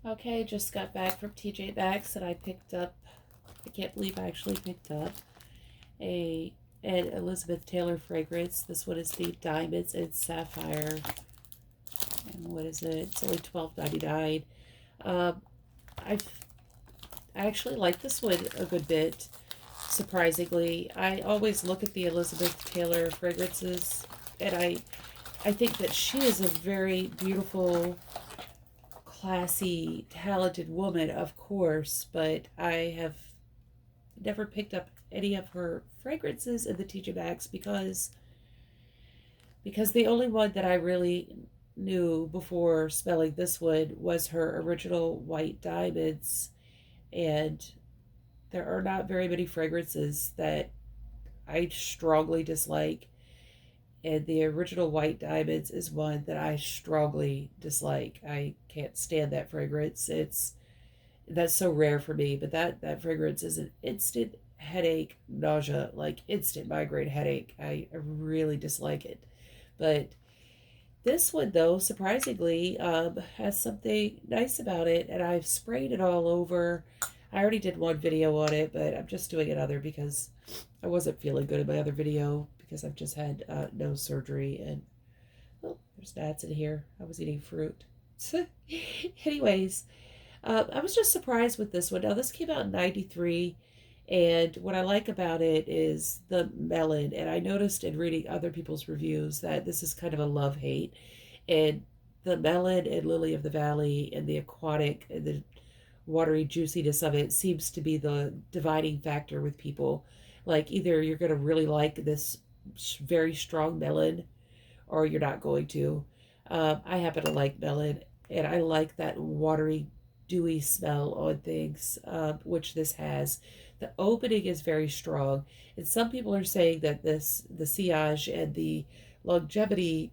Okay, just got back from TJMAXX and I picked up, I can't believe I actually picked up a an Elizabeth Taylor fragrance. This one is the Diamonds and Sapphire. And what is it? It's only $12.99. Um, I I actually like this one a good bit, surprisingly. I always look at the Elizabeth Taylor fragrances and I think that she is a very beautiful, classy, talented woman, of course, but I have never picked up any of her fragrances in the TJ Maxx because the only one that I really knew before smelling this one was her original white diamonds, and there are not very many fragrances that I strongly dislike, and the original white diamonds is one that I strongly dislike. I can't stand that fragrance. That's so rare for me, but that fragrance is an instant headache, nausea, like instant migraine headache. I really dislike it. But this one, though, surprisingly, has something nice about it, and I've sprayed it all over. I already did one video on it, but I'm just doing another because I wasn't feeling good in my other video because I've just had nose surgery, and oh, there's gnats in here. I was eating fruit. Anyways, I was just surprised with this one. Now, this came out in 93, and what I like about it is the melon. And I noticed in reading other people's reviews that this is kind of a love-hate. And the melon and lily of the valley and the aquatic and the watery juiciness of it seems to be the dividing factor with people. Like, either you're going to really like this very strong melon or you're not going to. I happen to like melon, and I like that watery, dewy smell on things, which this has. The opening is very strong, and some people are saying that the sillage and the longevity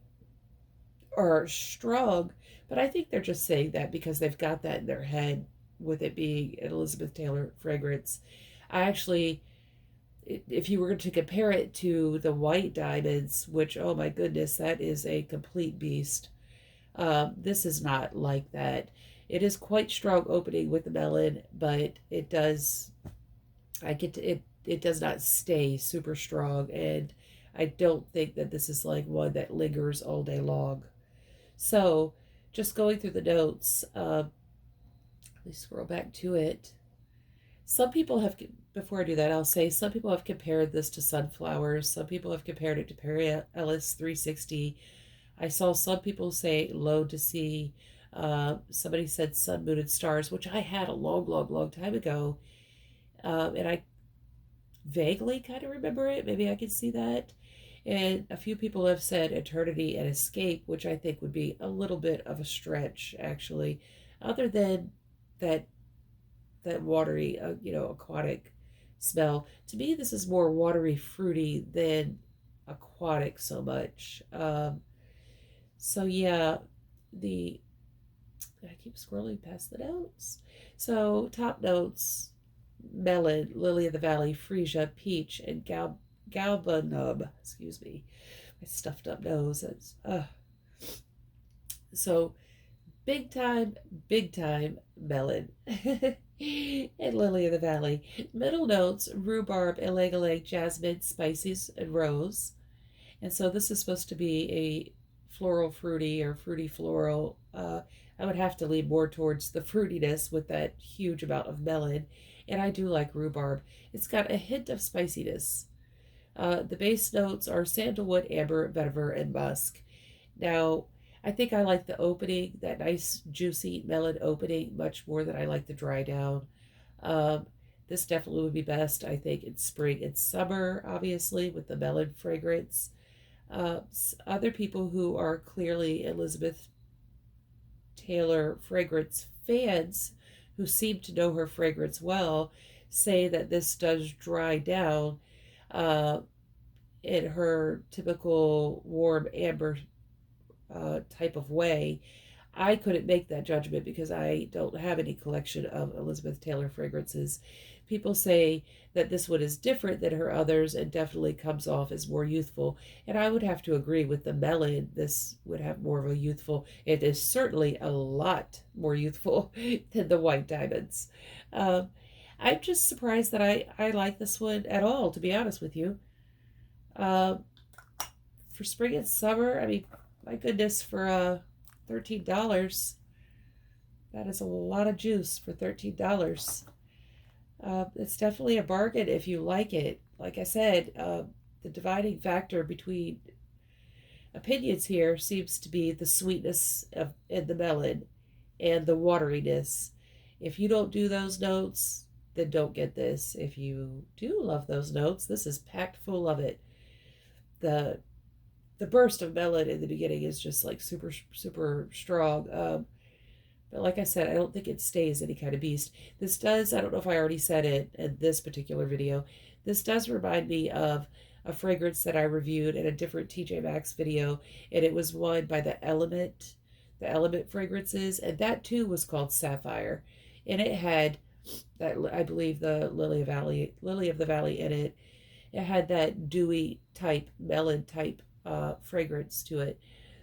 are strong, but I think they're just saying that because they've got that in their head with it being an Elizabeth Taylor fragrance. I actually, if you were to compare it to the white diamonds, which, oh my goodness, that is a complete beast. This is not like that. It is quite strong opening with the melon, but it does, I get to, it does not stay super strong, and I don't think that this is like one that lingers all day long. So, just going through the notes, let me scroll back to it. Some people have, before I do that, I'll say some people have compared this to sunflowers. Some people have compared it to Perry Ellis 360. I saw some people say low to sea. Somebody said sun, moon, and stars, which I had a long, long, long time ago. And I vaguely kind of remember it. Maybe I can see that. And a few people have said eternity and escape, which I think would be a little bit of a stretch, actually. Other than that watery, aquatic smell. To me, this is more watery, fruity than aquatic so much. So yeah, the I keep scrolling past the notes. So top notes: melon, lily of the valley, freesia, peach, and galbanum. Excuse me, my stuffed up nose. So big time melon. And lily of the valley. Middle notes: rhubarb, ylang, jasmine, spices, and rose. And so this is supposed to be a floral fruity or fruity floral. I would have to lean more towards the fruitiness with that huge amount of melon. And I do like rhubarb. It's got a hint of spiciness. The base notes are sandalwood, amber, vetiver, and musk. Now, I think I like the opening, that nice juicy melon opening, much more than I like the dry down. Um, this definitely would be best, I think, in spring and summer, obviously, with the melon fragrance. Other people who are clearly Elizabeth Taylor fragrance fans, who seem to know her fragrance well, say that this does dry down uh, in her typical warm amber type of way. I couldn't make that judgment because I don't have any collection of Elizabeth Taylor fragrances. People say that this one is different than her others and definitely comes off as more youthful. And I would have to agree with the Melon. This would have more of a youthful, it is certainly a lot more youthful than the White Diamonds. Um, I'm just surprised that I like this one at all, to be honest with you. Um, for spring and summer, I mean, my goodness, for $13, that is a lot of juice for $13. It's definitely a bargain if you like it. Like I said, the dividing factor between opinions here seems to be the sweetness of in the melon and the wateriness. If you don't do those notes, then don't get this. If you do love those notes, this is packed full of it. The the burst of melon in the beginning is just like super strong. But like I said, I don't think it stays any kind of beast. This does, I don't know if I already said it in this particular video, this does remind me of a fragrance that I reviewed in a different TJ Maxx video, and it was one by the Element fragrances, and that too was called Sapphire. And it had that, I believe, the Lily of the Valley in it. It had that dewy type, melon type fragrance to it.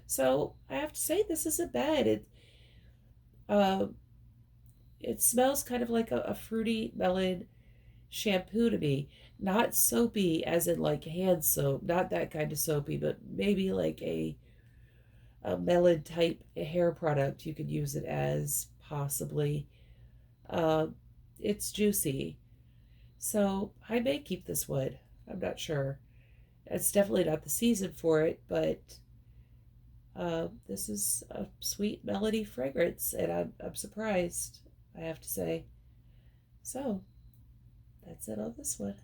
So I have to say this isn't bad. Uh, it smells kind of like a fruity melon shampoo to me. Not soapy as in like hand soap, not that kind of soapy, but maybe like a melon type hair product you could use it as, possibly. Uh, it's juicy. So I may keep this one. I'm not sure. It's definitely not the season for it, but this is a sweet melody fragrance, and I'm surprised, I have to say. So, that's it on this one.